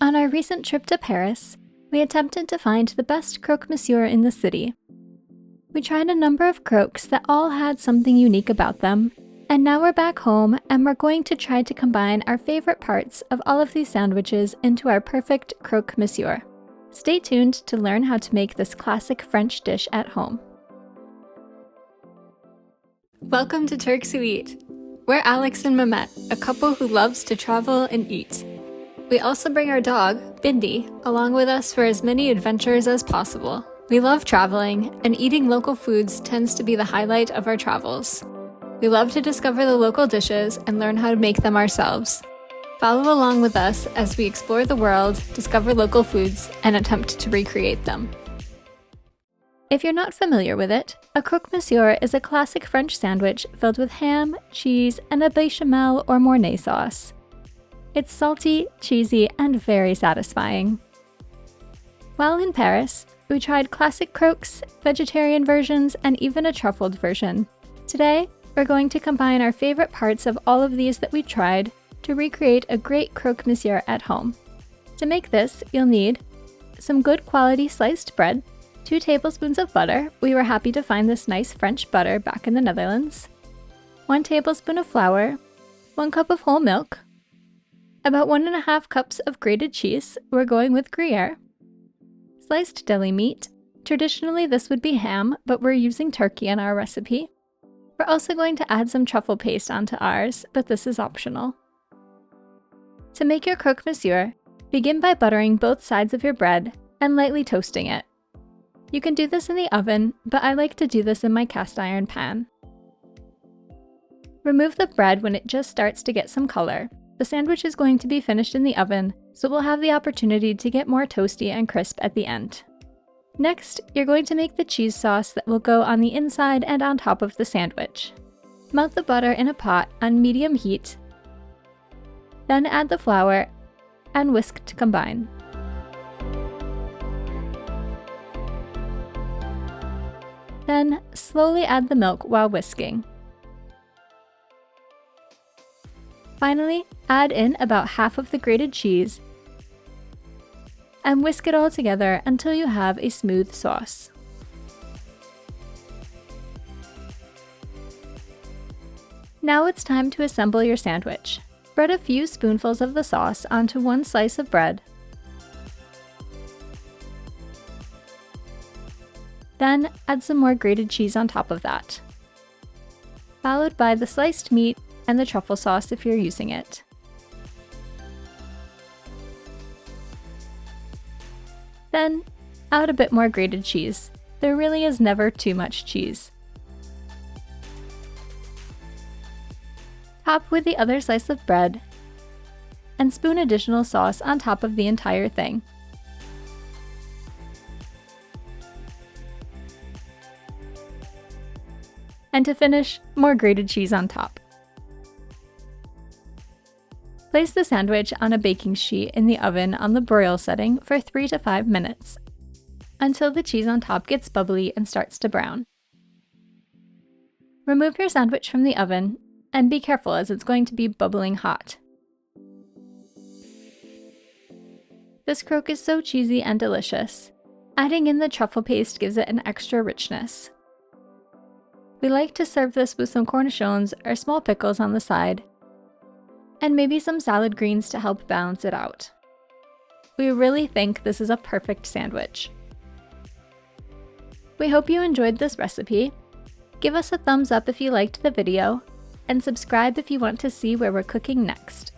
On our recent trip to Paris, we attempted to find the best Croque Monsieur in the city. We tried a number of croques that all had something unique about them, and now we're back home and we're going to try to combine our favorite parts of all of these sandwiches into our perfect Croque Monsieur. Stay tuned to learn how to make this classic French dish at home. Welcome to TurskWhoEat. We're Alex and Mehmet, a couple who loves to travel and eat. We also bring our dog, Bindi, along with us for as many adventures as possible. We love traveling, and eating local foods tends to be the highlight of our travels. We love to discover the local dishes and learn how to make them ourselves. Follow along with us as we explore the world, discover local foods, and attempt to recreate them. If you're not familiar with it, a Croque Monsieur is a classic French sandwich filled with ham, cheese, and a bechamel or mornay sauce. It's salty, cheesy, and very satisfying. While in Paris, we tried classic croques, vegetarian versions, and even a truffled version. Today, we're going to combine our favorite parts of all of these that we tried to recreate a great Croque Monsieur at home. To make this, you'll need some good quality sliced bread, 2 tablespoons of butter. We were happy to find this nice French butter back in the Netherlands. 1 tablespoon of flour, 1 cup of whole milk, about 1.5 cups of grated cheese. We're going with gruyere. Sliced deli meat. Traditionally this would be ham, but we're using turkey in our recipe. We're also going to add some truffle paste onto ours, but this is optional. To make your Croque Monsieur, begin by buttering both sides of your bread and lightly toasting it. You can do this in the oven, but I like to do this in my cast iron pan. Remove the bread when it just starts to get some color. The sandwich is going to be finished in the oven, so we'll have the opportunity to get more toasty and crisp at the end. Next, you're going to make the cheese sauce that will go on the inside and on top of the sandwich. Melt the butter in a pot on medium heat, then add the flour and whisk to combine. Then, slowly add the milk while whisking. Finally, add in about half of the grated cheese and whisk it all together until you have a smooth sauce. Now it's time to assemble your sandwich. Spread a few spoonfuls of the sauce onto 1 slice of bread. Then add some more grated cheese on top of that, followed by the sliced meat and the truffle sauce if you're using it. Then, add a bit more grated cheese. There really is never too much cheese. Top with the other slice of bread, and spoon additional sauce on top of the entire thing. And to finish, more grated cheese on top. Place the sandwich on a baking sheet in the oven on the broil setting for 3 to 5 minutes, until the cheese on top gets bubbly and starts to brown. Remove your sandwich from the oven, and be careful as it's going to be bubbling hot. This croque is so cheesy and delicious. Adding in the truffle paste gives it an extra richness. We like to serve this with some cornichons or small pickles on the side, and maybe some salad greens to help balance it out. We really think this is a perfect sandwich. We hope you enjoyed this recipe. Give us a thumbs up if you liked the video, and subscribe if you want to see where we're cooking next.